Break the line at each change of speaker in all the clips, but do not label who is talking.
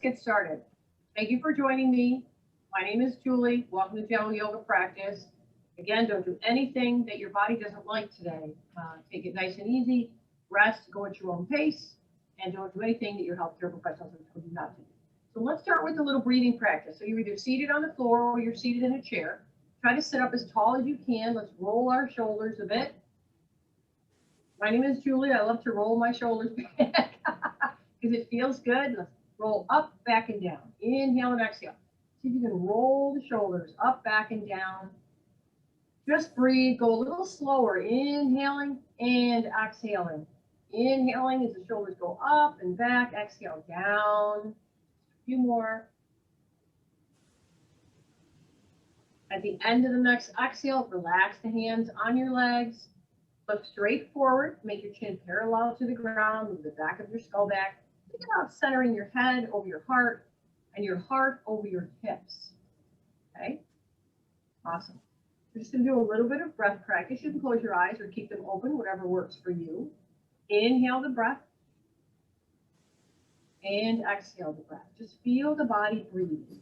Get started. Thank you for joining me. My name is Julie. Welcome to Jello Yoga Practice. Again, don't do anything that your body doesn't like today. Take it nice and easy. Rest, go at your own pace, and don't do anything that your healthcare professionals have told you not to do. So let's start with a little breathing practice. So you're either seated on the floor or you're seated in a chair. Try to sit up as tall as you can. Let's roll our shoulders a bit. My name is Julie. I love to roll my shoulders back because it feels good. Let's roll up, back, and down. Inhale and exhale. See if you can roll the shoulders up, back, and down. Just breathe. Go a little slower. Inhaling and exhaling. Inhaling as the shoulders go up and back. Exhale down. A few more. At the end of the next exhale, relax the hands on your legs. Look straight forward. Make your chin parallel to the ground. Move the back of your skull back. Think about centering your head over your heart and your heart over your hips. Okay? Awesome. We're just going to do a little bit of breath practice. You can close your eyes or keep them open, whatever works for you. Inhale the breath. And exhale the breath. Just feel the body breathe.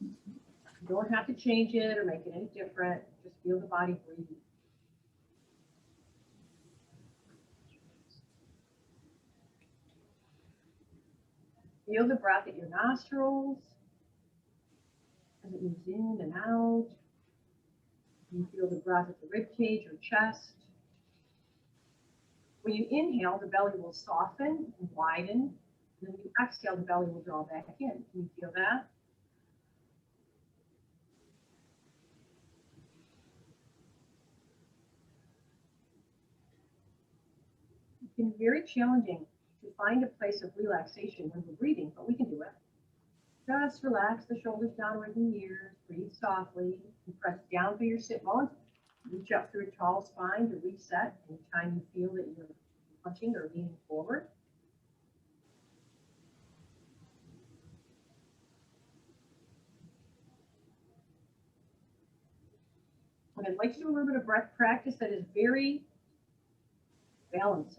You don't have to change it or make it any different. Just feel the body breathe. Feel the breath at your nostrils as it moves in and out. You feel the breath at the rib cage or chest. When you inhale, the belly will soften and widen. And when you exhale, the belly will draw back in. Can you feel that? It can be very challenging to find a place of relaxation when we're breathing, but we can do it. Just relax the shoulders downward in the ears. Breathe softly. And press down through your sit bones. Reach up through a tall spine to reset anytime you feel that you're punching or leaning forward. And I'd like to do a little bit of breath practice that is very balancing.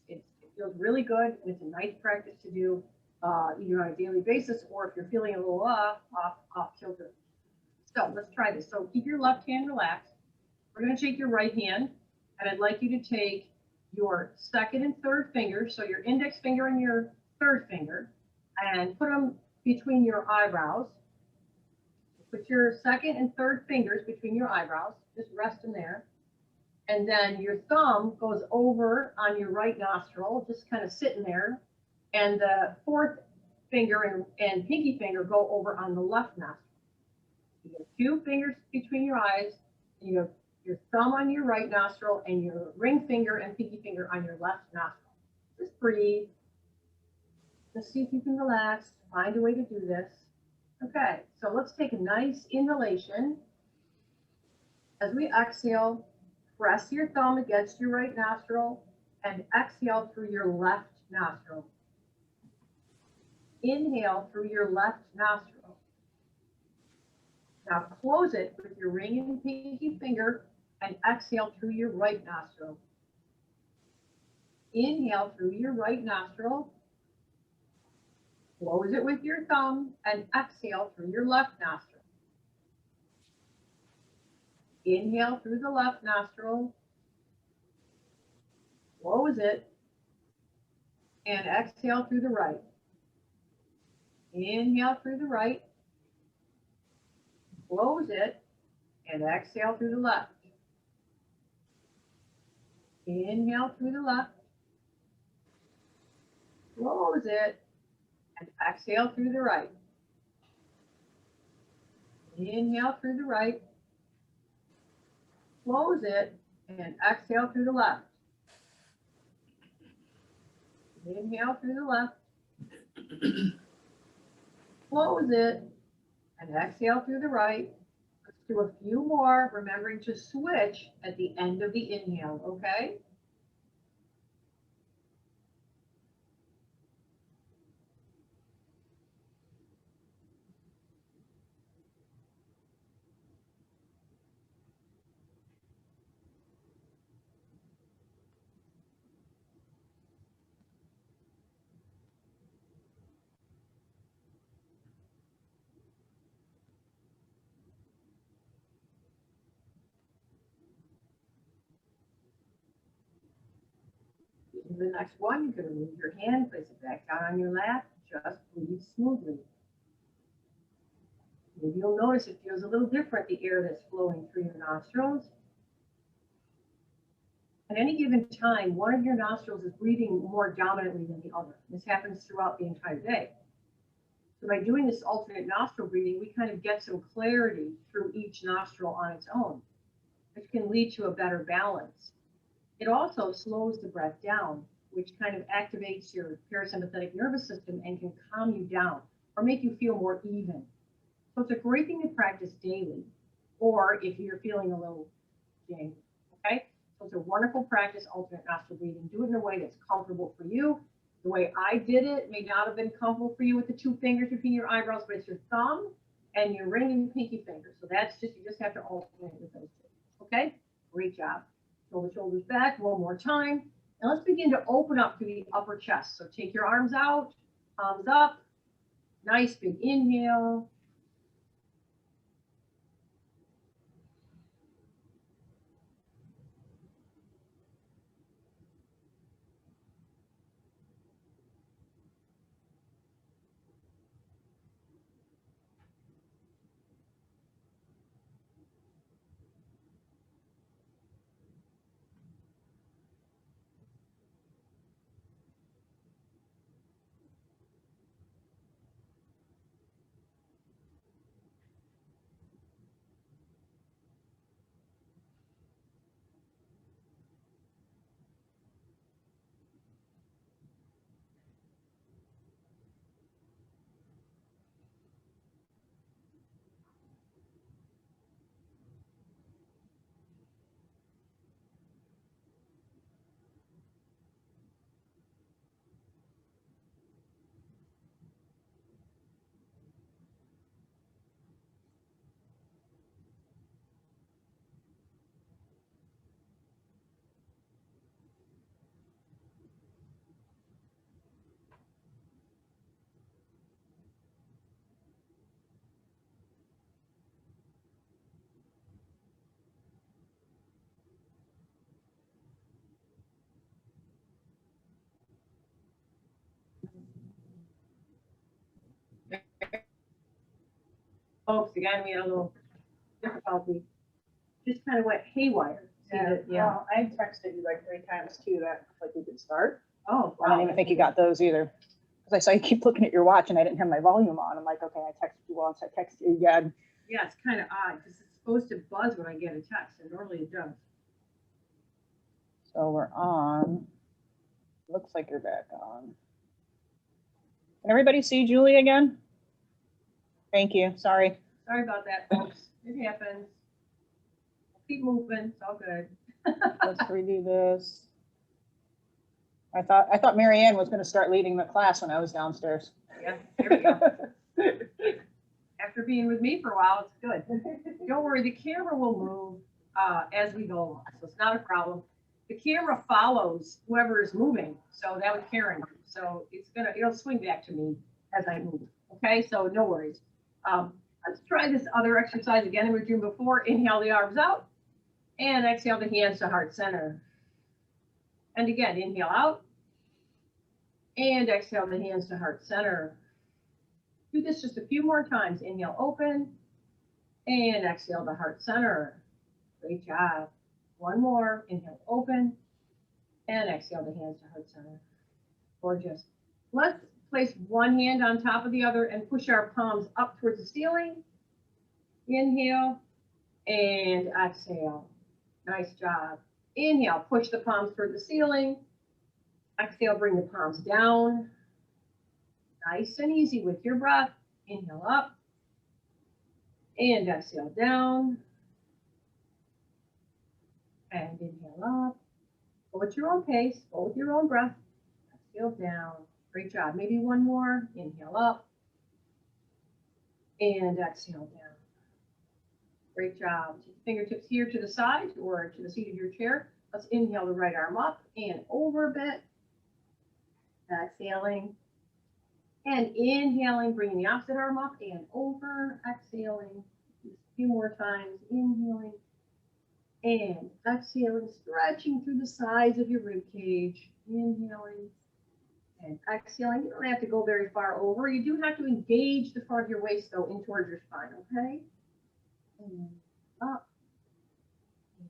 It feels really good, and it's a nice practice to do either on a daily basis or if you're feeling a little off kilter. So let's try this. So keep your left hand relaxed. We're going to take your right hand, and I'd like you to take your second and third fingers, so your index finger and your third finger, and put them between your eyebrows. Put your second and third fingers between your eyebrows. Just rest them there. And then your thumb goes over on your right nostril, just kind of sitting there. And the fourth finger and pinky finger go over on the left nostril. You have two fingers between your eyes. You have your thumb on your right nostril and your ring finger and pinky finger on your left nostril. Just breathe. Just see if you can relax. Find a way to do this. Okay, so let's take a nice inhalation. As we exhale, press your thumb against your right nostril and exhale through your left nostril. Inhale through your left nostril. Now close it with your ring and pinky finger and exhale through your right nostril. Inhale through your right nostril. Close it with your thumb and exhale through your left nostril. Inhale through the left nostril. Close it and exhale through the right. Inhale through the right. Close it and exhale through the left. Inhale through the left. Close it and exhale through the right. Inhale through the right. Close it and exhale through the left. Inhale through the left. Close it and exhale through the right. Let's do a few more, remembering to switch at the end of the inhale, okay? into the next one. You can remove your hand, place it back down on your lap. Just breathe smoothly. Maybe you'll notice it feels a little different, the air that's flowing through your nostrils. At any given time, one of your nostrils is breathing more dominantly than the other. This happens throughout the entire day. So by doing this alternate nostril breathing, we kind of get some clarity through each nostril on its own, which can lead to a better balance. It also slows the breath down, which kind of activates your parasympathetic nervous system and can calm you down or make you feel more even. So it's a great thing to practice daily, or if you're feeling a little jing, okay? So it's a wonderful practice, alternate nostril breathing. Do it in a way that's comfortable for you. The way I did it may not have been comfortable for you with the 2 fingers between your eyebrows, but it's your thumb and your ring and pinky finger. So that's just, you just have to alternate with those 2, okay? Great job. Roll the shoulders back one more time. And let's begin to open up through the upper chest. So take your arms out, palms up, nice big inhale. Folks, again, we had a little difficulty. Just kind of went haywire.
Yeah, I texted you like 3 times too that like we could start.
Oh,
I didn't even think you got those either. Because I saw you keep looking at your watch and I didn't have my volume on. I'm like, okay, I texted you once, I texted you again.
Yeah, it's kind of odd because it's supposed to buzz when I get a text, and normally it does.
So we're on. Looks like you're back on. Can everybody see Julie again? Thank you. Sorry.
Sorry about that, folks. It happens. Keep moving. It's all good.
Let's redo this. I thought Mary Ann was going to start leading the class when I was downstairs.
Yeah, there we go. After being with me for a while, it's good. Don't worry, the camera will move as we go along, so it's not a problem. The camera follows whoever is moving, so that was Karen. So it'll swing back to me as I move. Okay, so no worries. Let's try this other exercise again we were doing before. Inhale the arms out and exhale the hands to heart center. And again, inhale out and exhale the hands to heart center. Do this just a few more times. Inhale, open, and exhale to heart center. Great job. One more. Inhale, open, and exhale the hands to heart center. Gorgeous. Let's place one hand on top of the other and push our palms up towards the ceiling. Inhale and exhale. Nice job. Inhale, push the palms toward the ceiling. Exhale, bring the palms down. Nice and easy with your breath. Inhale up and exhale down. And inhale up. Go at your own pace. Go with your own breath. Exhale down. Great job. Maybe one more. Inhale up and exhale down. Great job. Fingertips here to the side or to the seat of your chair. Let's inhale the right arm up and over a bit. Exhaling. And inhaling, bringing the opposite arm up and over. Exhaling. Just a few more times. Inhaling And exhaling, stretching through the sides of your rib cage. Inhaling and exhaling. You don't have to go very far over. You do have to engage the front of your waist though in towards your spine, okay? And up, and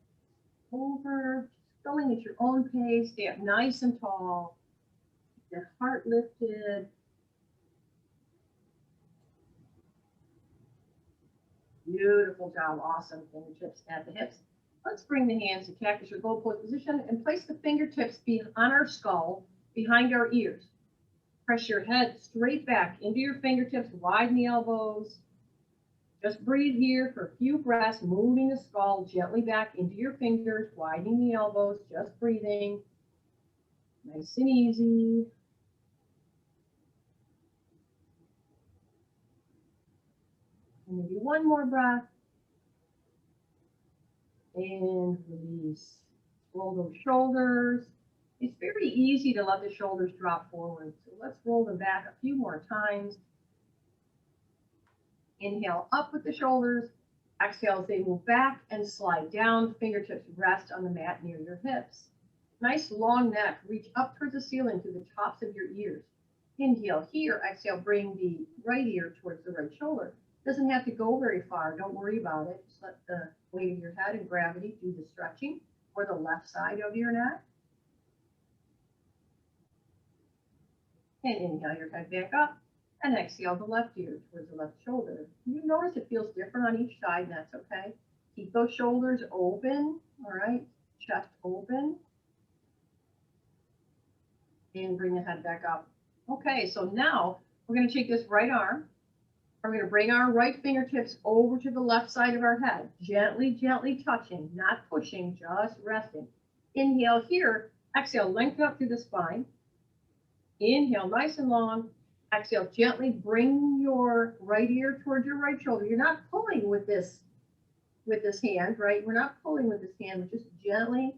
over, just going at your own pace. Stay up nice and tall. Keep the heart lifted. Beautiful job, awesome. Fingertips at the hips. Let's bring the hands to cactus or gold pose position and place the fingertips on our skull behind our ears. Press your head straight back into your fingertips, widen the elbows. Just breathe here for a few breaths, moving the skull gently back into your fingers, widening the elbows, just breathing. Nice and easy. And maybe one more breath. And release. Roll those shoulders. It's very easy to let the shoulders drop forward. So let's roll them back a few more times. Inhale up with the shoulders. Exhale as they move back and slide down. Fingertips rest on the mat near your hips. Nice long neck. Reach up towards the ceiling to the tops of your ears. Inhale here. Exhale, bring the right ear towards the right shoulder. Doesn't have to go very far. Don't worry about it. Just let the weight of your head and gravity do the stretching for the left side of your neck. And inhale your head back up and exhale the left ear towards the left shoulder. You notice it feels different on each side, and that's okay. Keep those shoulders open, all right? Chest open. And bring the head back up. Okay, so now we're going to take this right arm. We're going to bring our right fingertips over to the left side of our head, gently, gently touching, not pushing, just resting. Inhale here, exhale, lengthen up through the spine. Inhale, nice and long. Exhale, gently bring your right ear towards your right shoulder. You're not pulling with this hand, right? We're not pulling with this hand, we're just gently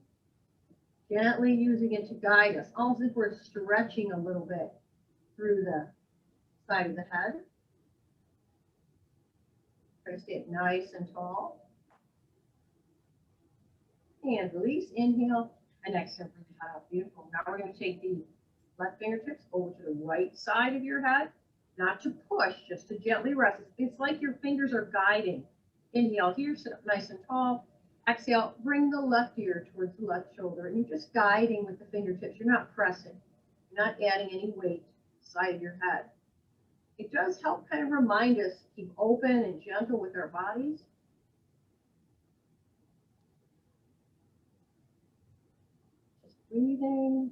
using it to guide us, almost as if we're stretching a little bit through the side of the head. Try to stay nice and tall. And release, inhale, and exhale, bring the head up. Beautiful. Now we're going to take the left fingertips over to the right side of your head, not to push, just to gently rest. It's like your fingers are guiding. Inhale here, sit up nice and tall. Exhale, bring the left ear towards the left shoulder, and you're just guiding with the fingertips. You're not pressing. You're not adding any weight to the side of your head. It does help kind of remind us to keep open and gentle with our bodies. Just breathing.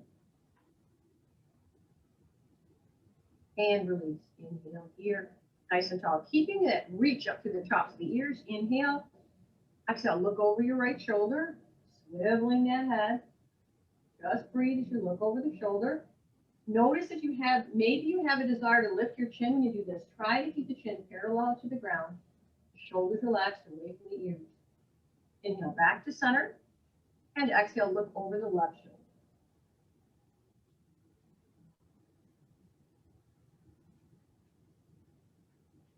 And release. Inhale here, nice and tall. Keeping it reach up to the tops of the ears. Inhale. Exhale, look over your right shoulder, swiveling that head. Just breathe as you look over the shoulder. Notice if maybe you have a desire to lift your chin when you do this. Try to keep the chin parallel to the ground. Shoulders relaxed away from the ears. Inhale back to center. And exhale, look over the left shoulder.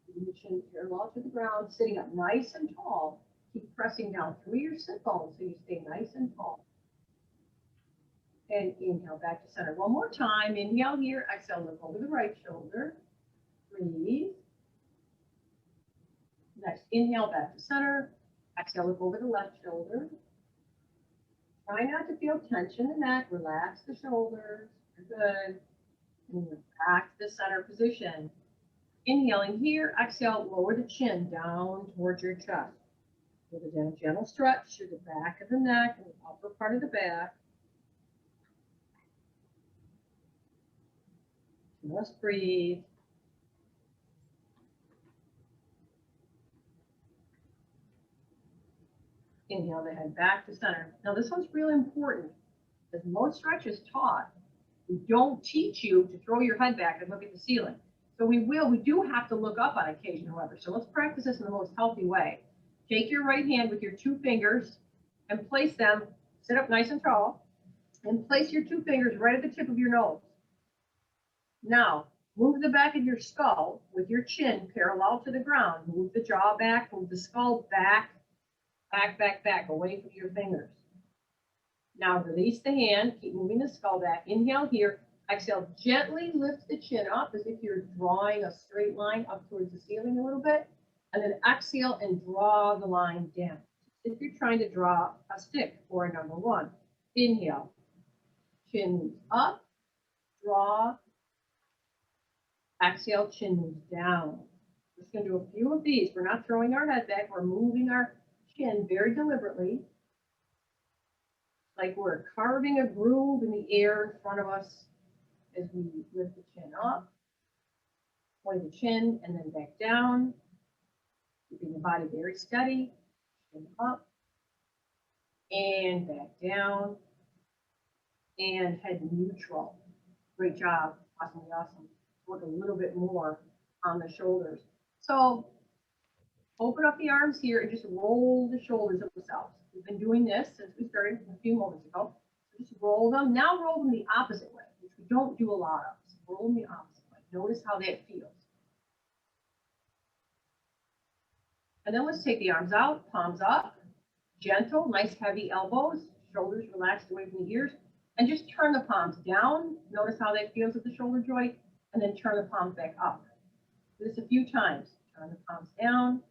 Keeping the chin parallel to the ground, sitting up nice and tall. Keep pressing down through your sit bones so you stay nice and tall. And inhale back to center. One more time. Inhale here. Exhale, look over the right shoulder. Breathe. Next, inhale back to center. Exhale, look over the left shoulder. Try not to feel tension in the neck. Relax the shoulders. You're good. And you're back to the center position. Inhaling here. Exhale, lower the chin down towards your chest. With a gentle stretch through the back of the neck and the upper part of the back. Just breathe. Inhale the head back to center. Now this one's really important because most stretches taught, we don't teach you to throw your head back and look at the ceiling. So we do have to look up on occasion, however. So let's practice this in the most healthy way. Take your right hand with your two fingers and place them, sit up nice and tall, and place your two fingers right at the tip of your nose. Now, move the back of your skull with your chin parallel to the ground. Move the jaw back, move the skull back Back, back, back, away from your fingers. Now release the hand, keep moving the skull back. Inhale here, exhale, gently lift the chin up as if you're drawing a straight line up towards the ceiling a little bit. And then exhale and draw the line down. If you're trying to draw a stick or a number one, inhale, chin moves up, draw, exhale, chin moves down. We're just going to do a few of these. We're not throwing our head back. We're moving our chin very deliberately, like we're carving a groove in the air in front of us as we lift the chin up, point the chin, and then back down, keeping the body very steady, chin up, and back down, and head neutral. Great job. Awesome, awesome. Work a little bit more on the shoulders. So open up the arms here and just roll the shoulders up themselves. We've been doing this since we started a few moments ago. So just roll them. Now roll them the opposite way, which we don't do a lot of. So roll them the opposite way. Notice how that feels. And then let's take the arms out, palms up, gentle, nice heavy elbows, shoulders relaxed away from the ears, and just turn the palms down. Notice how that feels at the shoulder joint, and then turn the palms back up. Do this a few times. Turn the palms down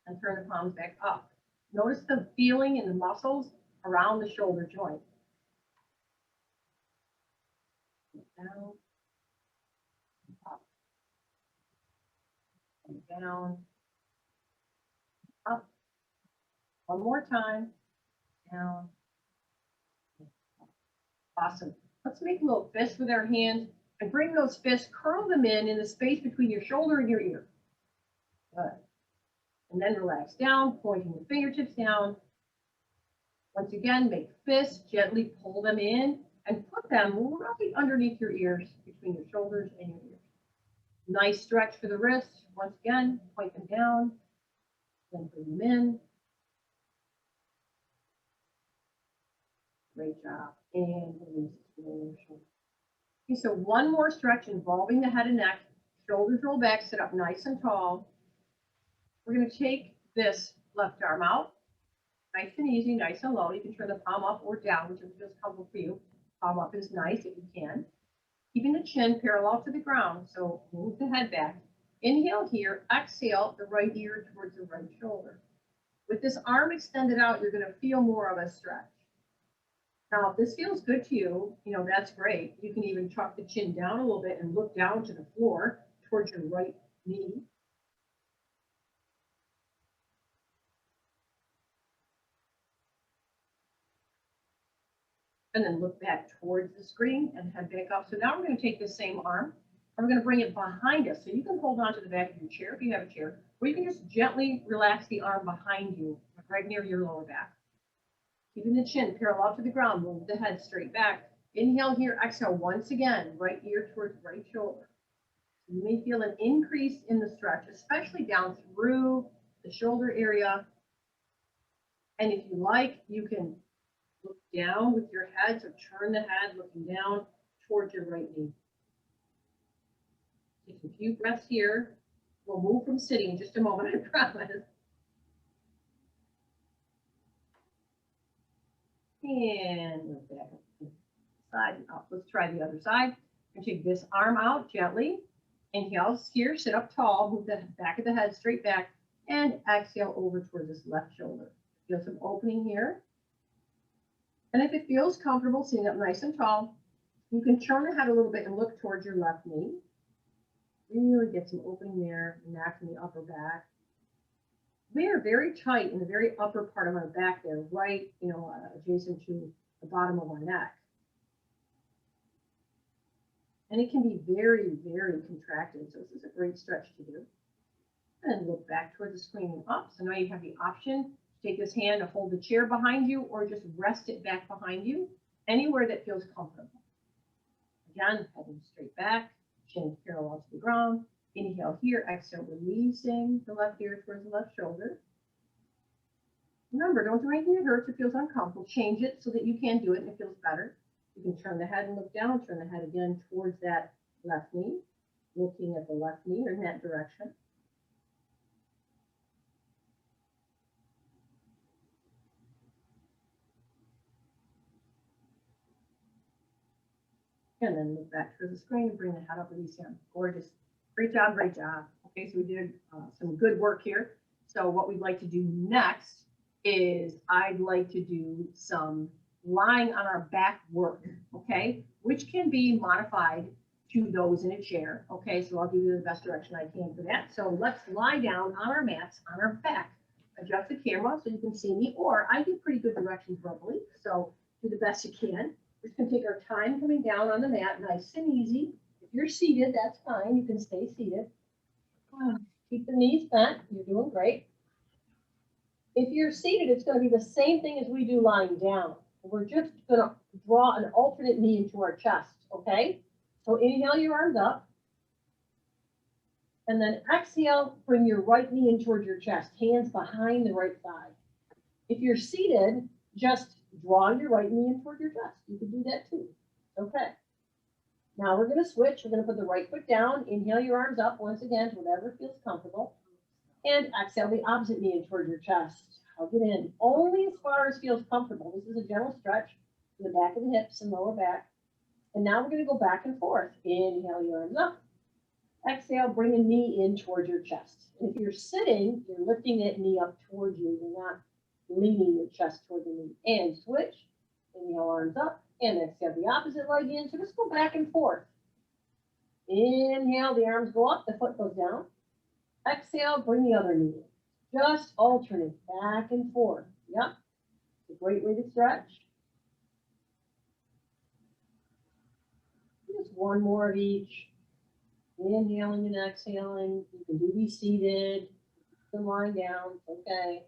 and turn the palms back up. Notice the feeling in the muscles around the shoulder joint. Down, up, and down, up. One more time. Down. Awesome. Let's make a little fist with our hands and bring those fists, curl them in the space between your shoulder and your ear. Good. And then relax down, pointing the fingertips down. Once again, make fists, gently pull them in and put them right underneath your ears, between your shoulders and your ears. Nice stretch for the wrists. Once again, point them down, then bring them in. Great job. And release your shoulder. Okay, so one more stretch involving the head and neck. Shoulders roll back, sit up nice and tall. We're going to take this left arm out, nice and easy, nice and low. You can turn the palm up or down, whichever feels comfortable for you. Palm up is nice if you can. Keeping the chin parallel to the ground, so move the head back. Inhale here, exhale the right ear towards the right shoulder. With this arm extended out, you're going to feel more of a stretch. Now, if this feels good to you, that's great. You can even tuck the chin down a little bit and look down to the floor towards your right knee. And then look back towards the screen and head back up. So now we're going to take this same arm and we're going to bring it behind us. So you can hold on to the back of your chair if you have a chair, or you can just gently relax the arm behind you, right near your lower back. Keeping the chin parallel to the ground, move the head straight back. Inhale here, exhale once again, right ear towards right shoulder. You may feel an increase in the stretch, especially down through the shoulder area. And if you like, you can look down with your head, so turn the head looking down towards your right knee. Take a few breaths here. We'll move from sitting in just a moment, I promise. And we're back up to the side and up. Let's try the other side. And take this arm out gently. Inhale here, sit up tall, move the back of the head straight back, and exhale over towards this left shoulder. Feel some opening here. And if it feels comfortable sitting up nice and tall, you can turn the head a little bit and look towards your left knee. Really get some opening there, neck and the upper back. We are very tight in the very upper part of our back there, right, adjacent to the bottom of our neck. And it can be very, very contracted. So this is a great stretch to do. And then look back toward the screen and up. So now you have the option to take this hand to hold the chair behind you or just rest it back behind you, anywhere that feels comfortable. Again, heading straight back, chin parallel to the ground. Inhale here, exhale, releasing the left ear towards the left shoulder. Remember, don't do anything that hurts or feels uncomfortable. Change it so that you can do it and it feels better. You can turn the head and look down, turn the head again towards that left knee, looking at the left knee or in that direction. And then move back to the screen and bring the head up with these hands. Gorgeous. Great job, great job. Okay, so we did some good work here. So what we'd like to do next is I'd like to do some lying on our back work, okay, which can be modified to those in a chair. Okay, so I'll give you the best direction I can for that. So let's lie down on our mats on our back. Adjust the camera so you can see me, or I give pretty good directions verbally. So do the best you can. We're just gonna take our time coming down on the mat, nice and easy. If you're seated, that's fine. You can stay seated. Keep the knees bent. You're doing great. If you're seated, it's going to be the same thing as we do lying down. We're just going to draw an alternate knee into our chest, okay? So inhale your arms up. And then exhale, bring your right knee in towards your chest, hands behind the right thigh. If you're seated, just draw your right knee in toward your chest. You can do that too. Okay. Now we're going to switch. We're going to put the right foot down. Inhale your arms up once again to whatever feels comfortable. And exhale the opposite knee in toward your chest. Hug it in only as far as feels comfortable. This is a gentle stretch to the back of the hips and lower back. And now we're going to go back and forth. Inhale your arms up. Exhale, bring a knee in towards your chest. And if you're sitting, you're lifting that knee up towards you. You're not leaning your chest toward the knee. And switch. Inhale, arms up. And exhale the opposite leg in. So just go back and forth. Inhale, the arms go up, the foot goes down. Exhale, bring the other knee in. Just alternate back and forth. Yep. It's a great way to stretch. Just one more of each. Inhaling and exhaling. You can do these seated. You can lie down. Okay.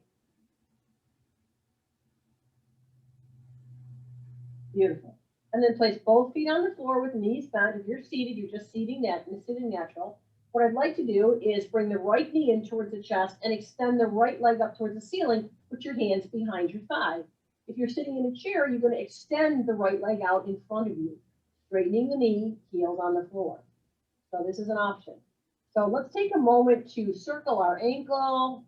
Beautiful. And then place both feet on the floor with knees bent. If you're seated, you're just sitting natural. What I'd like to do is bring the right knee in towards the chest and extend the right leg up towards the ceiling. Put your hands behind your thigh. If you're sitting in a chair, you're going to extend the right leg out in front of you, straightening the knee, heels on the floor. So this is an option. So let's take a moment to circle our ankle,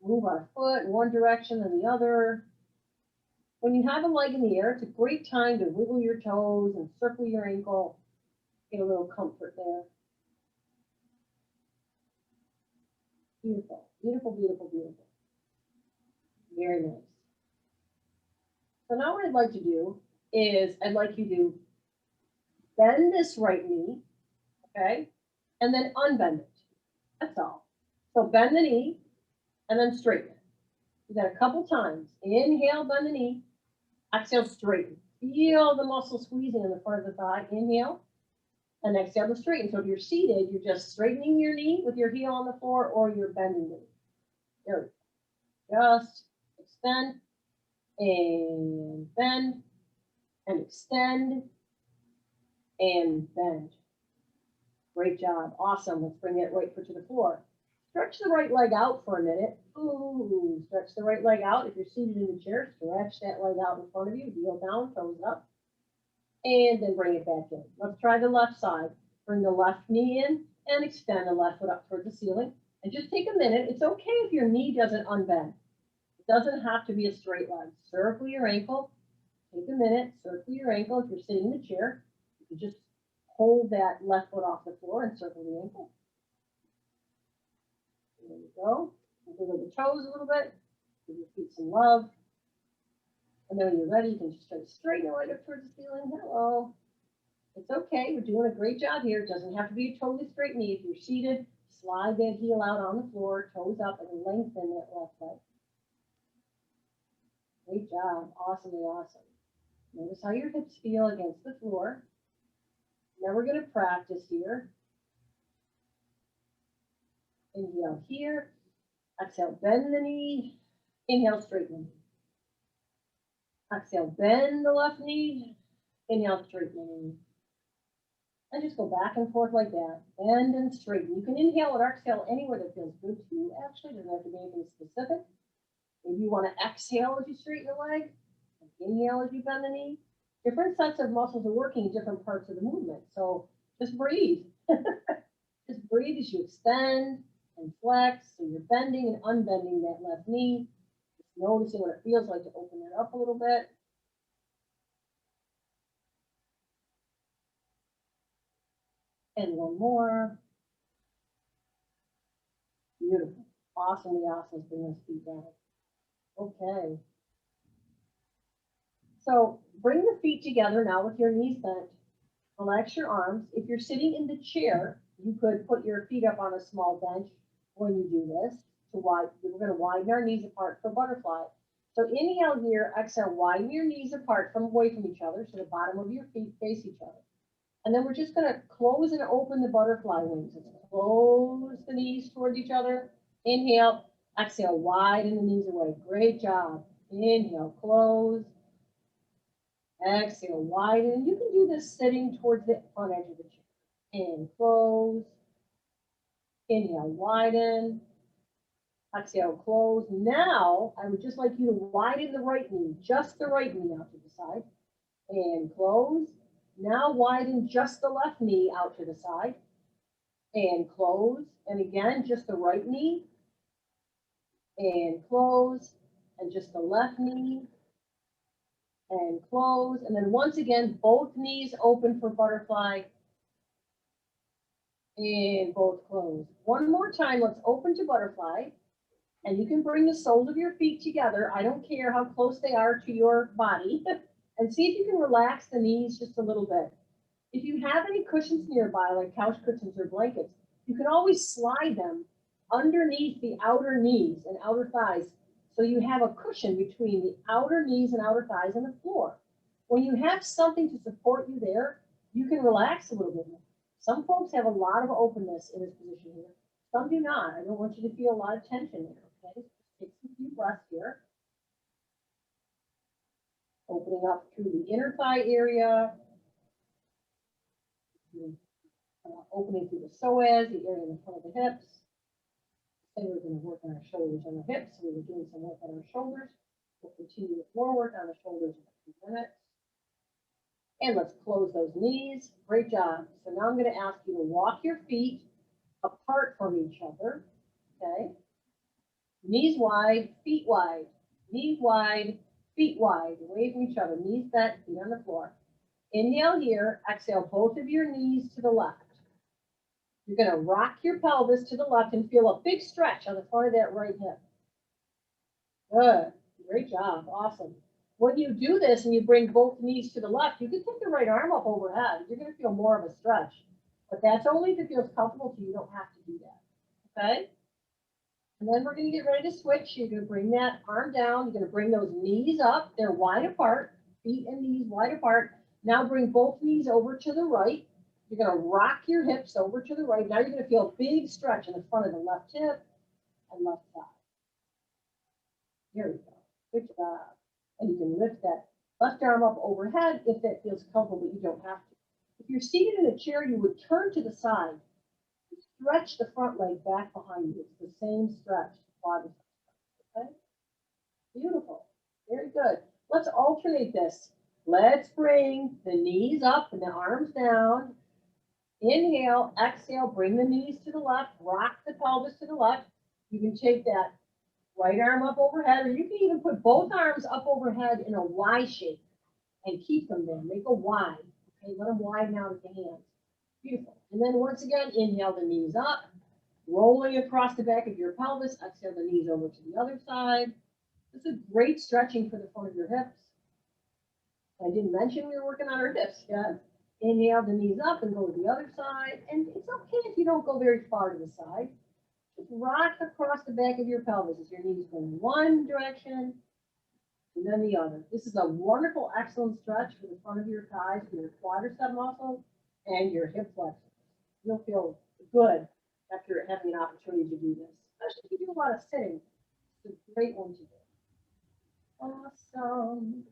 move our foot in one direction and the other. When you have a leg in the air, it's a great time to wiggle your toes and circle your ankle. Get a little comfort there. Beautiful, beautiful, beautiful, beautiful. Very nice. So now what I'd like to do is I'd like you to bend this right knee, okay? And then unbend it. That's all. So bend the knee and then straighten it. Do that a couple times. Inhale, bend the knee. Exhale, straighten. Feel the muscle squeezing in the front of the thigh. Inhale. And exhale to straighten. So if you're seated, you're just straightening your knee with your heel on the floor or you're bending it. There we go. Just extend and bend and extend and bend. Great job. Awesome. Let's bring that right foot to the floor. Stretch the right leg out for a minute. Ooh, stretch the right leg out. If you're seated in the chair, stretch that leg out in front of you. Heel down, toes up. And then bring it back in. Let's try the left side. Bring the left knee in and extend the left foot up towards the ceiling. And just take a minute. It's okay if your knee doesn't unbend. It doesn't have to be a straight line. Circle your ankle. Take a minute. Circle your ankle. If you're sitting in the chair, you can just hold that left foot off the floor and circle the ankle. There you go. Wiggle the toes a little bit. Give your feet some love. And then when you're ready, you can just try to straighten it right up towards the ceiling. Hello. It's okay. We're doing a great job here. It doesn't have to be a totally straight knee. If you're seated, slide that heel out on the floor, toes up, and lengthen that left leg. Great job. Awesomely awesome. Notice how your hips feel against the floor. Now we're going to practice here. Inhale here. Exhale, bend the knee. Inhale, straighten the knee. Exhale, bend the left knee. Inhale, straighten the knee. And just go back and forth like that. Bend and straighten. You can inhale or exhale anywhere that feels good to you, actually. Doesn't have to be anything specific. Maybe you want to exhale as you straighten the leg. Inhale as you bend the knee. Different sets of muscles are working in different parts of the movement. So just breathe. Just breathe as you extend and flex. So you're bending and unbending that left knee. Just noticing what it feels like to open it up a little bit. And one more. Beautiful. Awesome. The awesome. Bring those feet down. Okay. So bring the feet together now with your knees bent. Relax your arms. If you're sitting in the chair, you could put your feet up on a small bench when you do this. We're going to widen our knees apart for butterfly. So inhale here, exhale, widen your knees apart from away from each other so the bottom of your feet face each other. And then we're just going to close and open the butterfly wings. Close the knees towards each other. Inhale, exhale, widen the knees away. Great job. Inhale, close. Exhale, widen. You can do this sitting towards the front edge of the chair. In, close. Inhale, widen. Exhale, close. Now, I would just like you to widen the right knee, just the right knee out to the side. And close. Now widen just the left knee out to the side. And close. And again, just the right knee. And close. And just the left knee. And close. And then once again, both knees open for butterfly. And both close. One more time, let's open to butterfly. And you can bring the soles of your feet together. I don't care how close they are to your body. And see if you can relax the knees just a little bit. If you have any cushions nearby, like couch cushions or blankets, you can always slide them underneath the outer knees and outer thighs. So you have a cushion between the outer knees and outer thighs and the floor. When you have something to support you there, you can relax a little bit more. Some folks have a lot of openness in this position here. Some do not. I don't want you to feel a lot of tension there. Okay, take some few breaths here. Opening up through the inner thigh area. Opening through the psoas, the area in front of the hips. Then we're going to work on our shoulders and our hips. So we were doing some work on our shoulders. We'll continue with more work on the shoulders in a few minutes. And let's close those knees. Great job. So now I'm going to ask you to walk your feet apart from each other. Okay. Knees wide, feet wide. Knees wide, feet wide. Away from each other. Knees bent, feet on the floor. Inhale here. Exhale both of your knees to the left. You're going to rock your pelvis to the left and feel a big stretch on the front of that right hip. Good. Great job. Awesome. When you do this and you bring both knees to the left, you can take the right arm up overhead. You're going to feel more of a stretch. But that's only if it feels comfortable to you. You don't have to do that. Okay? And then we're going to get ready to switch. You're going to bring that arm down. You're going to bring those knees up. They're wide apart. Feet and knees wide apart. Now bring both knees over to the right. You're going to rock your hips over to the right. Now you're going to feel a big stretch in the front of the left hip and left thigh. Here we go. Good job. And you can lift that left arm up overhead if that feels comfortable, but you don't have to. If you're seated in a chair, you would turn to the side. Stretch the front leg back behind you. It's the same stretch. Okay? Beautiful. Very good. Let's alternate this. Let's bring the knees up and the arms down. Inhale, exhale, bring the knees to the left, rock the pelvis to the left. You can take that right arm up overhead, or you can even put both arms up overhead in a Y shape and keep them there. Make a Y. Okay, let them widen out at the hands. Beautiful. And then once again, inhale the knees up, rolling across the back of your pelvis. Exhale the knees over to the other side. This is great stretching for the front of your hips. I didn't mention we were working on our hips yet. Inhale the knees up and go to the other side. And it's okay if you don't go very far to the side. Just rock across the back of your pelvis as your knees go in one direction and then the other. This is a wonderful, excellent stretch for the front of your thighs, for your quadricep muscle, and your hip flexors. You'll feel good after having an opportunity to do this, especially if you do a lot of sitting. It's a great one to do. Awesome.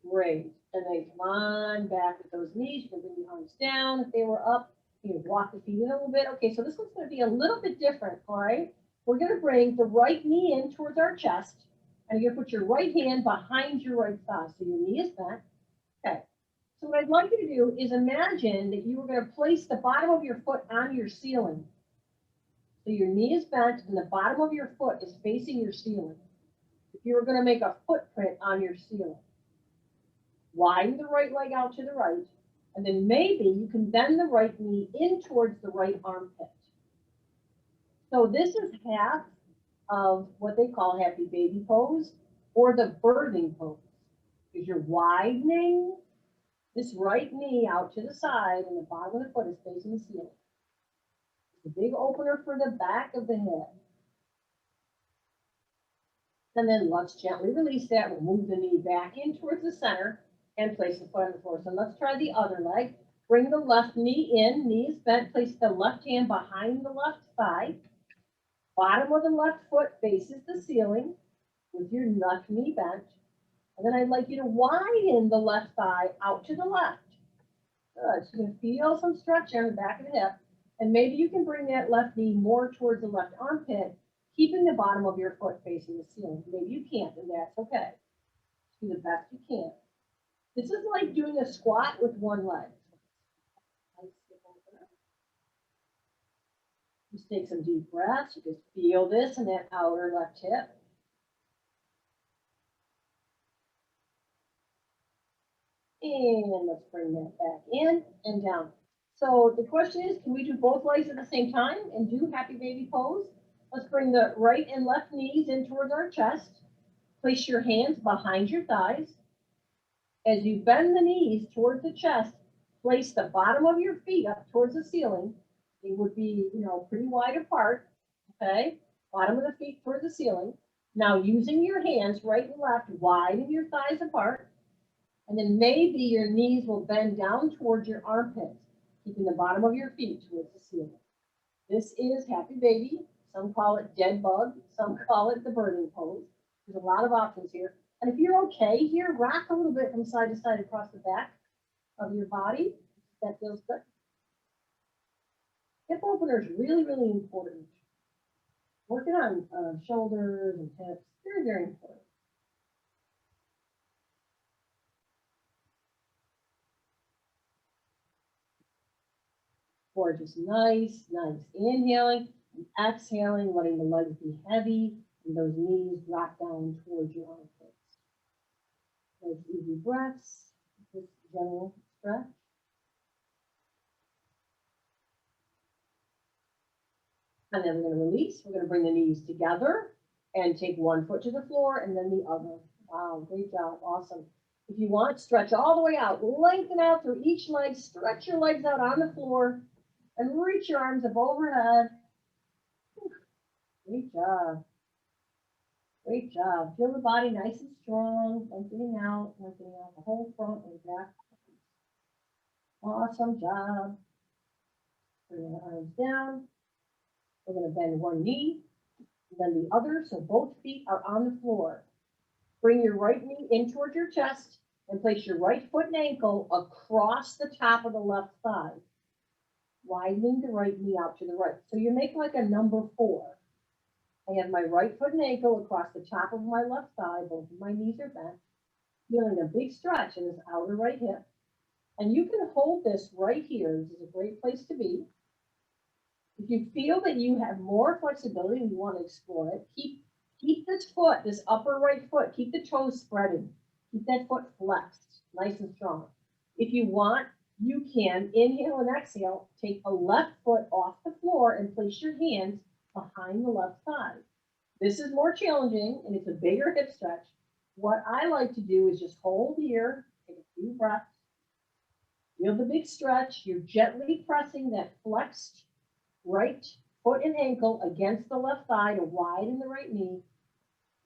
Great. And then come on back with those knees. You can bring the arms down if they were up. You can walk the feet in a little bit. Okay, so this one's going to be a little bit different, all right? We're going to bring the right knee in towards our chest, and you're going to put your right hand behind your right thigh. So your knee is bent. Okay. So what I'd like you to do is imagine that you were going to place the bottom of your foot on your ceiling. So your knee is bent, and the bottom of your foot is facing your ceiling. If you were going to make a footprint on your ceiling. Widen the right leg out to the right. And then maybe you can bend the right knee in towards the right armpit. So this is half of what they call happy baby pose or the birthing pose. Because you're widening this right knee out to the side and the bottom of the foot is facing the ceiling. The big opener for the back of the head. And then let's gently release that. We'll move the knee back in towards the center and place the foot on the floor. So let's try the other leg. Bring the left knee in, knees bent, place the left hand behind the left thigh. Bottom of the left foot faces the ceiling with your left knee bent. And then I'd like you to widen the left thigh out to the left. Good. So you're going to feel some stretch on the back of the hip. And maybe you can bring that left knee more towards the left armpit, keeping the bottom of your foot facing the ceiling. Maybe you can't, and that's okay. Do the best you can. This is like doing a squat with one leg. Just take some deep breaths. You just feel this in that outer left hip. And let's bring that back in and down. So the question is, can we do both legs at the same time and do happy baby pose? Let's bring the right and left knees in towards our chest. Place your hands behind your thighs. As you bend the knees towards the chest, place the bottom of your feet up towards the ceiling. They would be, pretty wide apart, okay? Bottom of the feet towards the ceiling. Now using your hands, right and left, widen your thighs apart. And then maybe your knees will bend down towards your armpits, keeping the bottom of your feet towards the ceiling. This is happy baby. Some call it dead bug. Some call it the birthing pose. There's a lot of options here. And if you're okay here, rock a little bit from side to side across the back of your body. That feels good. Hip opener is really, really important. Working on shoulders and hips, very, very important. Gorgeous, nice, nice. Inhaling and exhaling, letting the legs be heavy and those knees drop down towards your armpits. Those easy breaths, just gentle stretch. And then we're going to release. We're going to bring the knees together and take one foot to the floor and then the other. Wow, great job. Awesome. If you want, stretch all the way out. Lengthen out through each leg. Stretch your legs out on the floor and reach your arms up overhead. Great job. Great job. Feel the body nice and strong. Lengthening out the whole front and back. Awesome job. Bring the arms down. We're going to bend one knee, then the other, so both feet are on the floor. Bring your right knee in towards your chest and place your right foot and ankle across the top of the left thigh, widening the right knee out to the right. So you make like a number 4. I have my right foot and ankle across the top of my left thigh. Both of my knees are bent, feeling a big stretch in this outer right hip. And you can hold this right here. This is a great place to be. If you feel that you have more flexibility and you want to explore it, keep this foot, this upper right foot, keep the toes spreading. Keep that foot flexed, nice and strong. If you want, you can inhale and exhale, take a left foot off the floor and place your hands behind the left thigh. This is more challenging and it's a bigger hip stretch. What I like to do is just hold here, take a few breaths. Feel the big stretch. You're gently pressing that flexed right foot and ankle against the left thigh to widen the right knee.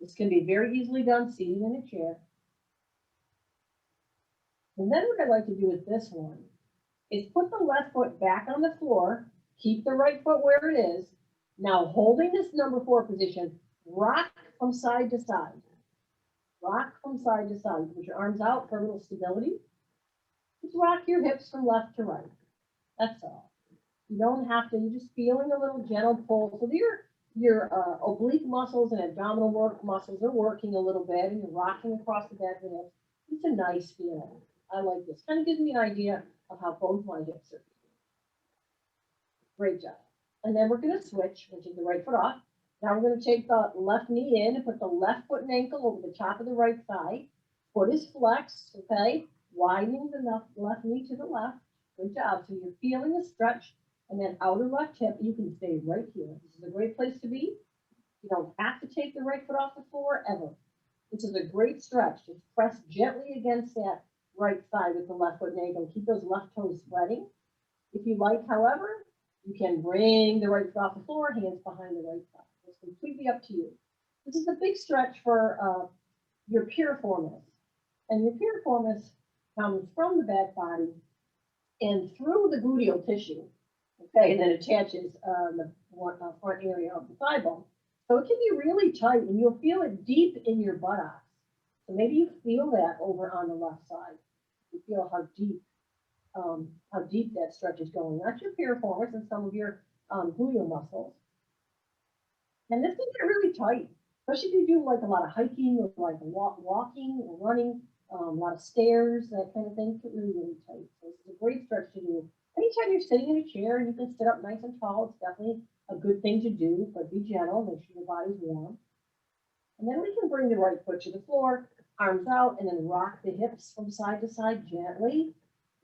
This can be very easily done seated in a chair. And then what I'd like to do with this one is put the left foot back on the floor, keep the right foot where it is. Now holding this number 4 position, rock from side to side. Rock from side to side. Put your arms out for a little stability. Just rock your hips from left to right. That's all. You don't have to, you're just feeling a little gentle pull. So your oblique muscles and abdominal work muscles are working a little bit and you're rocking across the back of the hips. It's a nice feeling. I like this. Kind of gives me an idea of how both my hips are. Great job. And then we're going to switch. We'll take the right foot off. Now we're going to take the left knee in and put the left foot and ankle over the top of the right thigh. Foot is flexed, okay? widening the left knee to the left. Good job. So you're feeling the stretch, and then outer left hip, you can stay right here. This is a great place to be. You don't have to take the right foot off the floor ever. This is a great stretch. Just press gently against that right side with the left foot ankle. Keep those left toes spreading. If you like, however, you can bring the right foot off the floor, hands behind the right thigh. It's completely up to you. This is a big stretch for your piriformis. And your piriformis comes from the back body and through the gluteal tissue, okay, and then attaches the front area of the thigh bone. So it can be really tight, and you'll feel it deep in your buttocks. So maybe you feel that over on the left side. You feel how deep that stretch is going. That's your piriformis and some of your gluteal muscles. And this can get really tight, especially if you do like a lot of hiking or like walking or running, a lot of stairs, that kind of thing. Get really, really tight. So it's a great stretch to do. Anytime you're sitting in a chair and you can sit up nice and tall, it's definitely a good thing to do, but be gentle, make sure your body's warm. And then we can bring the right foot to the floor, arms out, and then rock the hips from side to side gently,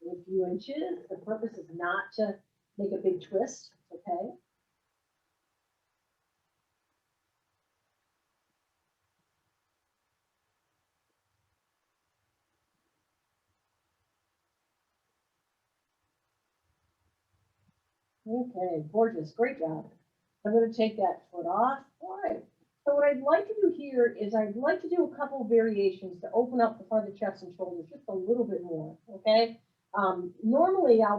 a few inches. The purpose is not to make a big twist, okay? Okay, gorgeous, great job. I'm going to take that foot off. All right. So what I'd like to do here is I'd like to do a couple variations to open up the front of the chest and shoulders just a little bit more. Okay. Normally I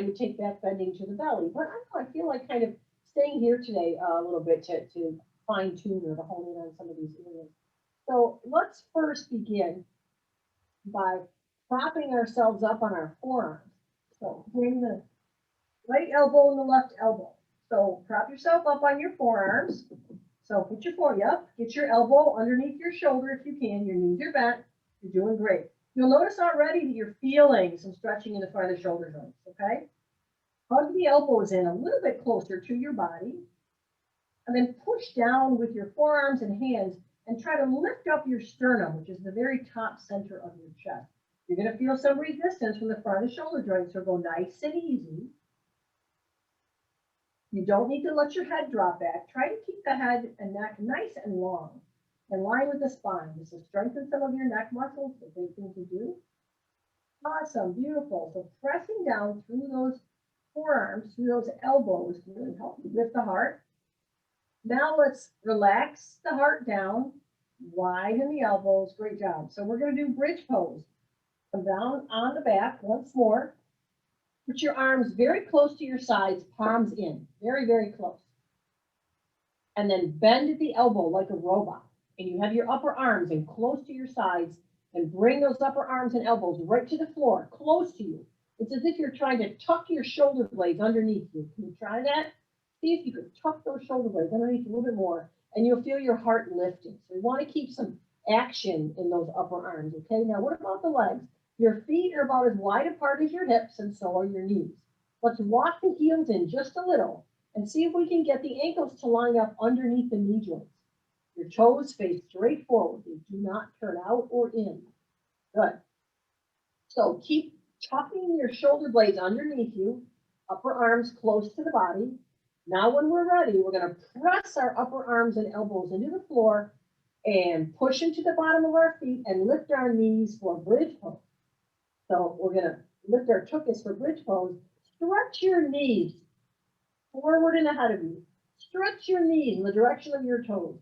would take back bending to the belly, but I feel like kind of staying here today a little bit to fine tune or to hone in on some of these areas. So let's first begin by propping ourselves up on our forearms. So bring the right elbow and the left elbow. So prop yourself up on your forearms. So put your foot up, get your elbow underneath your shoulder if you can. Your knees are bent. You're doing great. You'll notice already that you're feeling some stretching in the front of the shoulder joints, okay? Hug the elbows in a little bit closer to your body. And then push down with your forearms and hands and try to lift up your sternum, which is the very top center of your chest. You're going to feel some resistance from the front of the shoulder joints, so go nice and easy. You don't need to let your head drop back. Try to keep the head and neck nice and long, in line with the spine. This will strengthen some of your neck muscles, a big thing to do. Awesome, beautiful. So pressing down through those forearms, through those elbows, can really help you lift the heart. Now let's relax the heart down, widen the elbows. Great job. So we're going to do bridge pose. Come down on the back once more. Put your arms very close to your sides, palms in, very, very close. And then bend at the elbow like a robot. And you have your upper arms in close to your sides, and bring those upper arms and elbows right to the floor, close to you. It's as if you're trying to tuck your shoulder blades underneath you. Can you try that? See if you can tuck those shoulder blades underneath a little bit more, and you'll feel your heart lifting. So you want to keep some action in those upper arms, okay? Now, what about the legs? Your feet are about as wide apart as your hips, and so are your knees. Let's walk the heels in just a little and see if we can get the ankles to line up underneath the knee joints. Your toes face straight forward. They do not turn out or in. Good. So keep tucking your shoulder blades underneath you, upper arms close to the body. Now when we're ready, we're going to press our upper arms and elbows into the floor and push into the bottom of our feet and lift our knees for bridge pose. So we're going to lift our tuchus for bridge pose. Stretch your knees forward and ahead of you. Stretch your knees in the direction of your toes.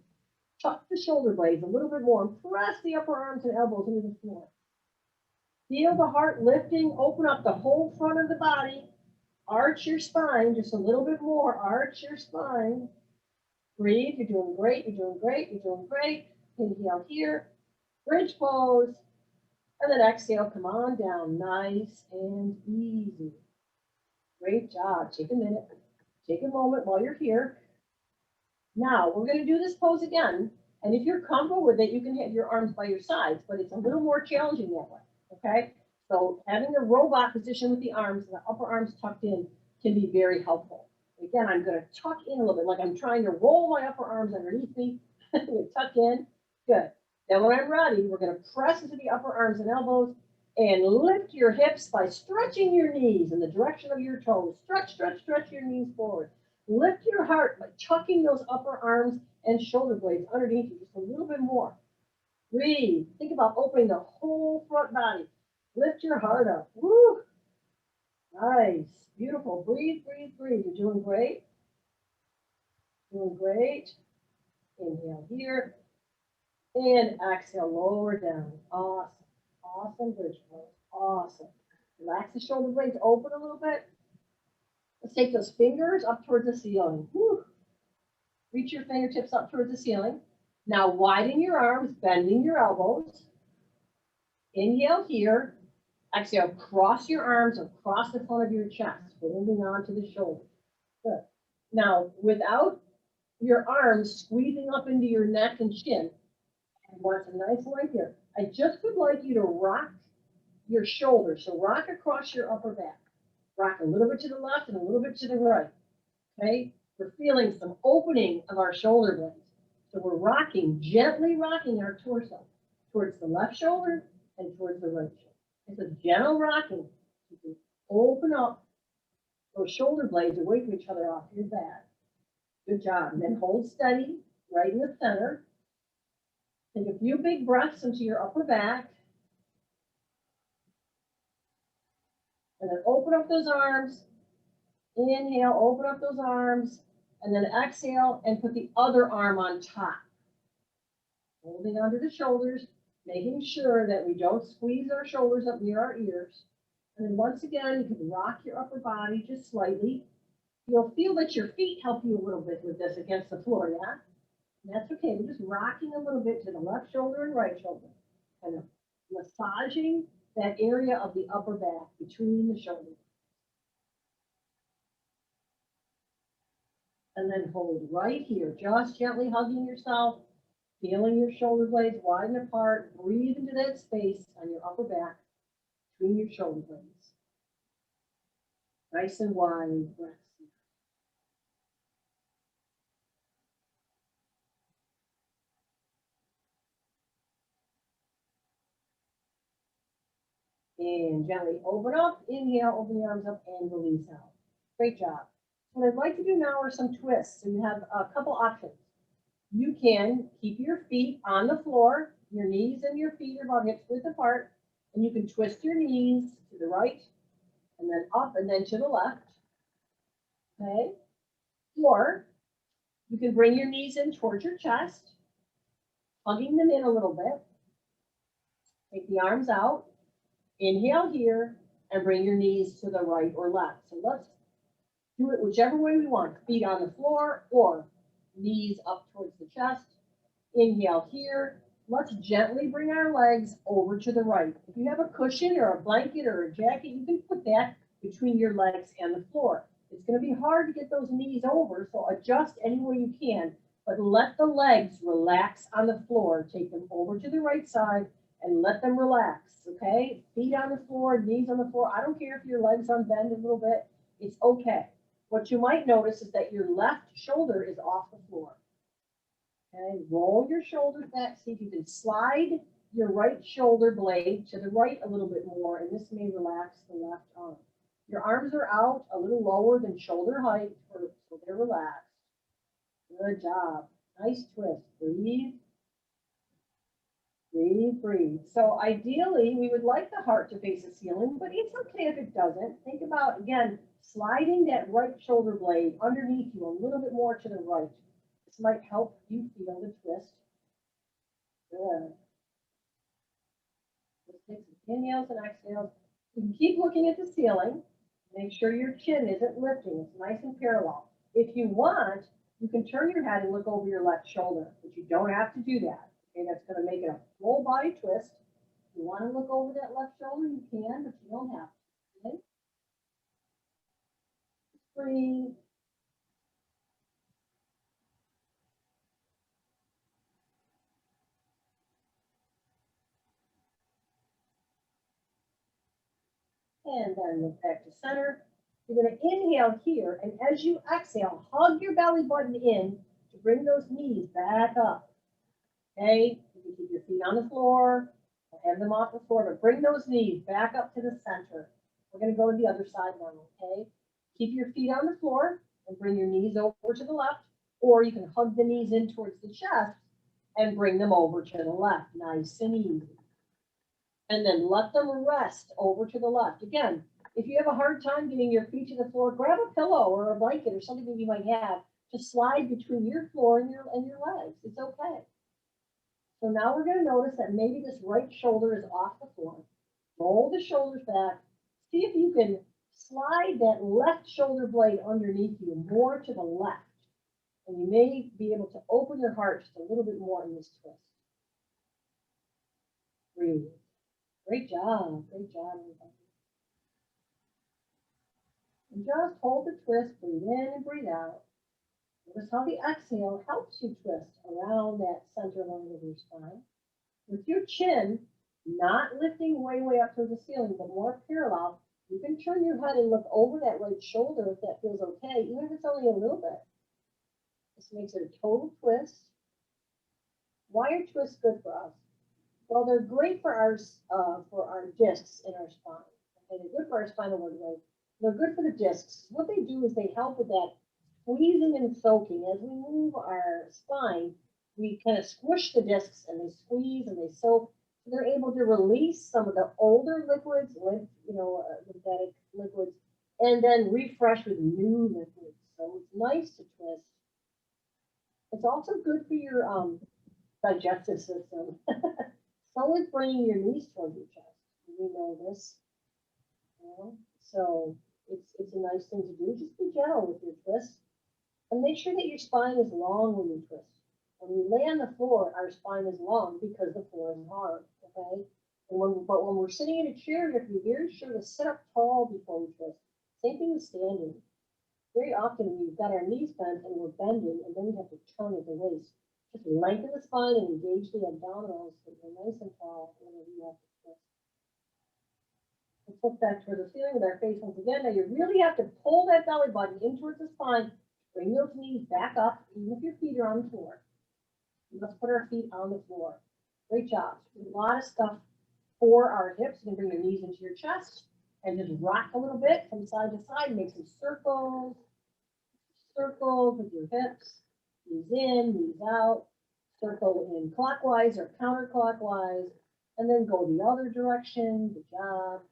Tuck the shoulder blades a little bit more and press the upper arms and elbows into the floor. Feel the heart lifting. Open up the whole front of the body. Arch your spine just a little bit more. Arch your spine. Breathe. You're doing great. You're doing great. You're doing great. Inhale here. Bridge pose. And then exhale, come on down, nice and easy. Great job. Take a minute, take a moment while you're here. Now, we're going to do this pose again. And if you're comfortable with it, you can have your arms by your sides, but it's a little more challenging that way, okay? So having the robot position with the arms, the upper arms tucked in, can be very helpful. Again, I'm going to tuck in a little bit, like I'm trying to roll my upper arms underneath me. Tuck in. Good. Then when I'm ready, we're going to press into the upper arms and elbows
And lift your hips by stretching your knees in the direction of your toes. Stretch, stretch, stretch your knees forward. Lift your heart by chucking those upper arms and shoulder blades underneath you just a little bit more. Breathe. Think about opening the whole front body. Lift your heart up. Woo! Nice. Beautiful. Breathe, breathe, breathe. You're doing great. Doing great. Inhale here. And exhale, lower down. Awesome. Awesome bridge pose. Awesome. Relax the shoulder blades, open a little bit. Let's take those fingers up towards the ceiling. Whew. Reach your fingertips up towards the ceiling. Now widen your arms, bending your elbows. Inhale here. Exhale, cross your arms across the front of your chest, holding on to the shoulders. Good. Now, without your arms squeezing up into your neck and chin, you want a nice length here. I just would like you to rock your shoulders. So rock across your upper back. Rock a little bit to the left and a little bit to the right. Okay? We're feeling some opening of our shoulder blades. So we're rocking, gently rocking our torso towards the left shoulder and towards the right shoulder. It's a gentle rocking. You can open up those shoulder blades away from each other off your back. Good job. And then hold steady right in the center. Take a few big breaths into your upper back. And then open up those arms. Inhale, open up those arms. And then exhale and put the other arm on top. Holding onto the shoulders, making sure that we don't squeeze our shoulders up near our ears. And then once again, you can rock your upper body just slightly. You'll feel that your feet help you a little bit with this against the floor, yeah? And that's okay. We're just rocking a little bit to the left shoulder and right shoulder. Kind of massaging that area of the upper back between the shoulders. And then hold right here, just gently hugging yourself, feeling your shoulder blades widen apart. Breathe into that space on your upper back between your shoulder blades. Nice and wide breaths. And gently open up, inhale, open the arms up and release out. Great job. What I'd like to do now are some twists. So you have a couple options. You can keep your feet on the floor. Your knees and your feet are about hips width apart. And you can twist your knees to the right and then up and then to the left. Okay. Or you can bring your knees in towards your chest, hugging them in a little bit. Take the arms out. Inhale here and bring your knees to the right or left. So let's do it whichever way we want. Feet on the floor or knees up towards the chest. Inhale here. Let's gently bring our legs over to the right. If you have a cushion or a blanket or a jacket, you can put that between your legs and the floor. It's going to be hard to get those knees over, so adjust any way you can, but let the legs relax on the floor. Take them over to the right side and let them relax, okay? Feet on the floor, knees on the floor. I don't care if your legs unbend a little bit. It's okay. What you might notice is that your left shoulder is off the floor. Okay, roll your shoulders back. See if you can slide your right shoulder blade to the right a little bit more, and this may relax the left arm. Your arms are out a little lower than shoulder height, so they're relaxed. Good job. Nice twist. Breathe. Breathe, breathe. So ideally, we would like the heart to face the ceiling, but it's okay if it doesn't. Think about, again, sliding that right shoulder blade underneath you a little bit more to the right. This might help you feel the twist. Good. Just take some inhales and exhales. You can keep looking at the ceiling. Make sure your chin isn't lifting. It's nice and parallel. If you want, you can turn your head and look over your left shoulder, but you don't have to do that. Okay, that's going to make it a full body twist. If you want to look over that left shoulder, you can, but you don't have to. Okay? Just breathe. And then look back to center. You're going to inhale here, and as you exhale, hug your belly button in to bring those knees back up. Okay? You can keep your feet on the floor, have them off the floor, but bring those knees back up to the center. We're gonna go to the other side now, okay? Keep your feet on the floor and bring your knees over to the left, or you can hug the knees in towards the chest and bring them over to the left, nice and easy. And then let them rest over to the left. Again, if you have a hard time getting your feet to the floor, grab a pillow or a blanket or something that you might have to slide between your floor and your legs. It's okay. So now we're going to notice that maybe this right shoulder is off the floor. Roll the shoulders back. See if you can slide that left shoulder blade underneath you more to the left. And you may be able to open your heart just a little bit more in this twist. Breathe. Great job. Great job, everybody. And just hold the twist, breathe in and breathe out. Notice how the exhale helps you twist around that center line of your spine. With your chin not lifting way, way up to the ceiling, but more parallel, you can turn your head and look over that right shoulder if that feels okay, even if it's only a little bit. This makes it a total twist. Why are twists good for us? Well, they're great for our discs in our spine. Okay, they're good for our spinal vertebrae. They're good for the discs. What they do is they help with that squeezing and soaking. As we move our spine, we kind of squish the discs and they squeeze and they soak. So they're able to release some of the older liquids, lymphatic liquids, and then refresh with new liquids. So it's nice to twist. It's also good for your digestive system. So is bringing your knees toward your chest. We know this. So it's a nice thing to do. Just be gentle with your twist. And make sure that your spine is long when you twist. When we lay on the floor, our spine is long because the floor is hard, okay? But when we're sitting in a chair, you have to be very sure to sit up tall before we twist. Same thing with standing. Very often we've got our knees bent and we're bending, and then we have to turn at the waist. Just lengthen the spine and engage the abdominals so they're nice and tall whenever you have to twist. Let's look back towards the ceiling with our face once again. Now you really have to pull that belly button in towards the spine. Bring those knees back up, even if your feet are on the floor. Let's put our feet on the floor. Great job. A lot of stuff for our hips. You can bring your knees into your chest and just rock a little bit from side to side. Make some circles. Circles with your hips. Knees in, knees out. Circle in clockwise or counterclockwise. And then go the other direction. Good job.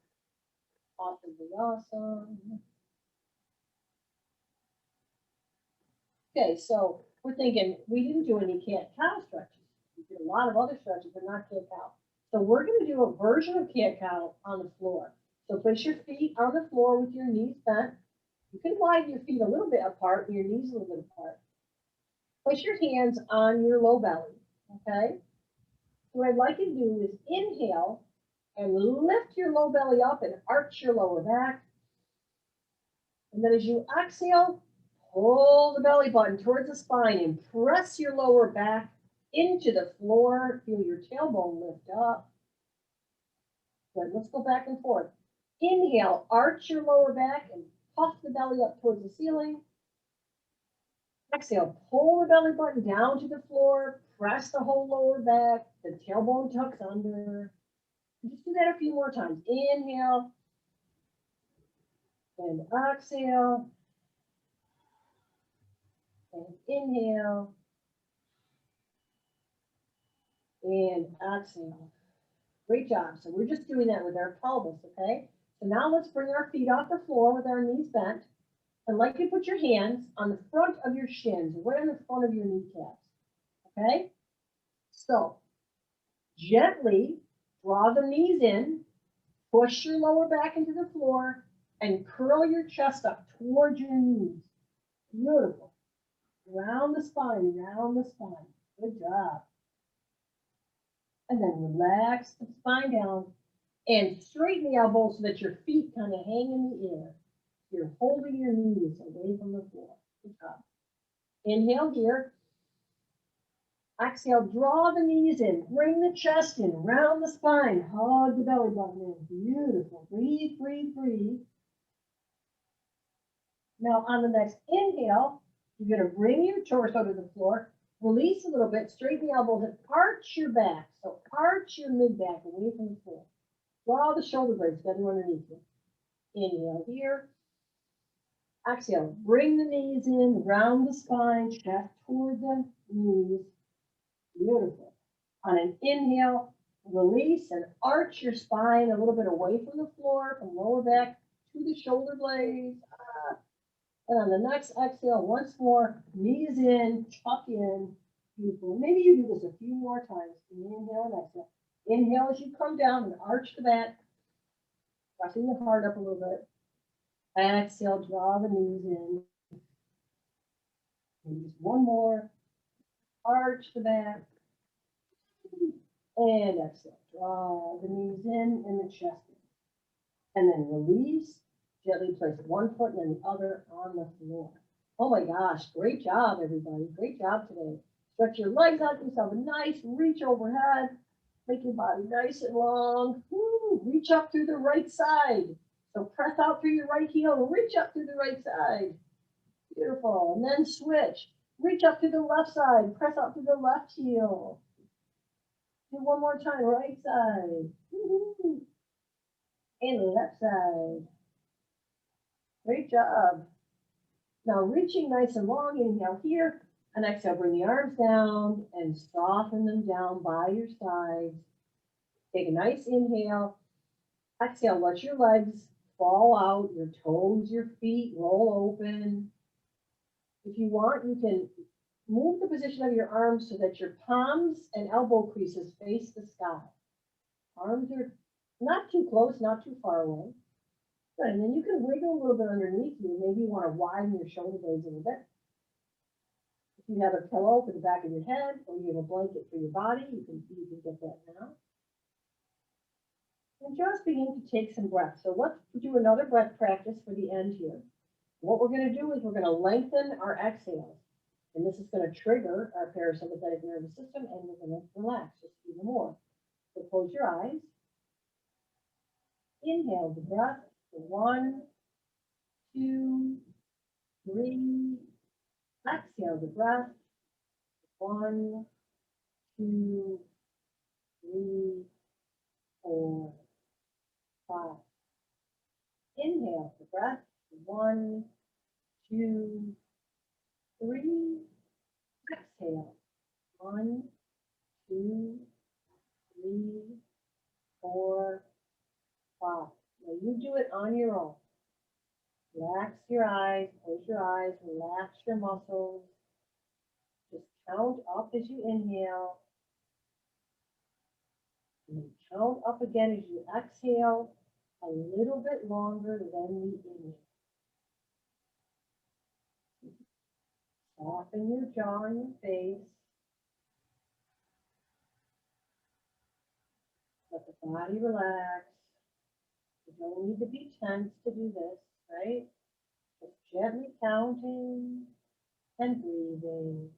Awesome. Okay, so we're thinking we didn't do any cat-cow stretches. We did a lot of other stretches, but not cat-cow. So we're going to do a version of cat-cow on the floor. So place your feet on the floor with your knees bent. You can widen your feet a little bit apart and your knees a little bit apart. Place your hands on your low belly, okay? So what I'd like you to do is inhale and lift your low belly up and arch your lower back. And then as you exhale, pull the belly button towards the spine and press your lower back into the floor. Feel your tailbone lift up. Good. Let's go back and forth. Inhale, arch your lower back and puff the belly up towards the ceiling. Exhale, pull the belly button down to the floor. Press the whole lower back. The tailbone tucks under. Just do that a few more times. Inhale and exhale. And inhale and exhale. Great job. So we're just doing that with our pelvis, okay? So now let's bring our feet off the floor with our knees bent. And like you put your hands on the front of your shins, right on the front of your kneecaps, okay? So gently draw the knees in, push your lower back into the floor, and curl your chest up towards your knees. Beautiful. Round the spine, round the spine. Good job. And then relax the spine down and straighten the elbows so that your feet kind of hang in the air. You're holding your knees away from the floor. Good job. Inhale here. Exhale, draw the knees in. Bring the chest in, round the spine. Hug the belly button in. Beautiful. Breathe, breathe, breathe. Now on the next inhale, you're going to bring your torso to the floor. Release a little bit, straighten the elbows, and arch your back. So arch your mid back away from the floor. Draw the shoulder blades together underneath you. Inhale here. Exhale, bring the knees in, round the spine, chest toward the knees. Beautiful. On an inhale, release and arch your spine a little bit away from the floor, from lower back to the shoulder blades. And on the next exhale, once more, knees in, tuck in. Beautiful. Maybe you do this a few more times. Inhale and exhale. Inhale as you come down and arch the back, pressing the heart up a little bit. Exhale, draw the knees in. And just one more. Arch the back. And exhale. Draw the knees in and the chest in. And then release. Gently place one foot and then the other on the floor. Oh my gosh, great job, everybody. Great job today. Stretch your legs out, give yourself a nice reach overhead. Make your body nice and long. Woo, reach up through the right side. So press out through your right heel and reach up through the right side. Beautiful. And then switch. Reach up to the left side. Press out through the left heel. Do one more time. Right side. Woo-hoo. And left side. Great job. Now reaching nice and long, inhale here, and exhale, bring the arms down and soften them down by your sides. Take a nice inhale. Exhale, let your legs fall out, your toes, your feet roll open. If you want, you can move the position of your arms so that your palms and elbow creases face the sky. Arms are not too close, not too far away. Good, and then you can wiggle a little bit underneath you. Maybe you want to widen your shoulder blades a little bit. If you have a pillow for the back of your head or you have a blanket for your body, you can get that now. And just begin to take some breaths. So let's do another breath practice for the end here. What we're going to do is we're going to lengthen our exhales. And this is going to trigger our parasympathetic nervous system and we're going to relax just even more. So close your eyes. Inhale the breath. 1, 2, 3. Exhale the breath. 1, 2, 3, 4, 5. Inhale the breath. 1, 2, 3. Exhale. 1, 2, 3, 4, 5. Now you do it on your own. Relax your eyes, close your eyes, relax your muscles. Just count up as you inhale. And then count up again as you exhale a little bit longer than the inhale. Soften your jaw and your face. Let the body relax. You don't need to be tense to do this, right? Just gently counting and breathing.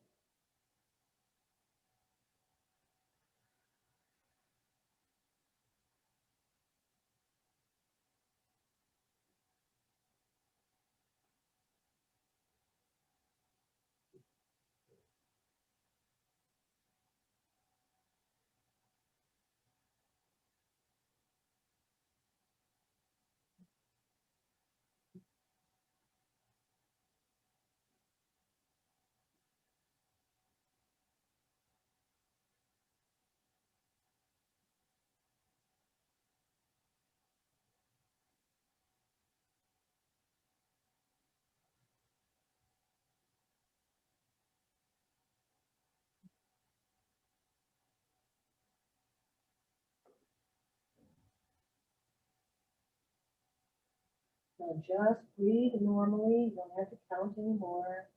Now just breathe normally. You don't have to count anymore.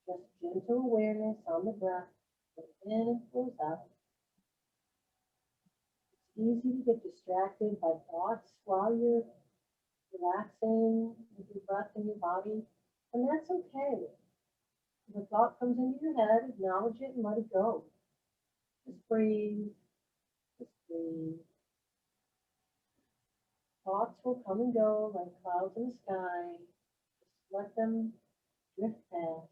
Just gentle awareness on the breath. Goes in and goes out. It's easy to get distracted by thoughts while you're relaxing with your breath in your body. And that's okay. If a thought comes into your head, acknowledge it and let it go. Just breathe. Just breathe. Thoughts will come and go like clouds in the sky. Just let them drift past.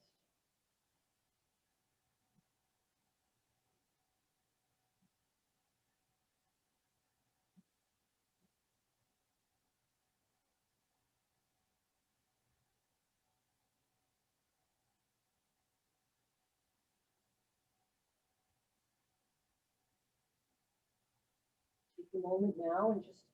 the moment now and just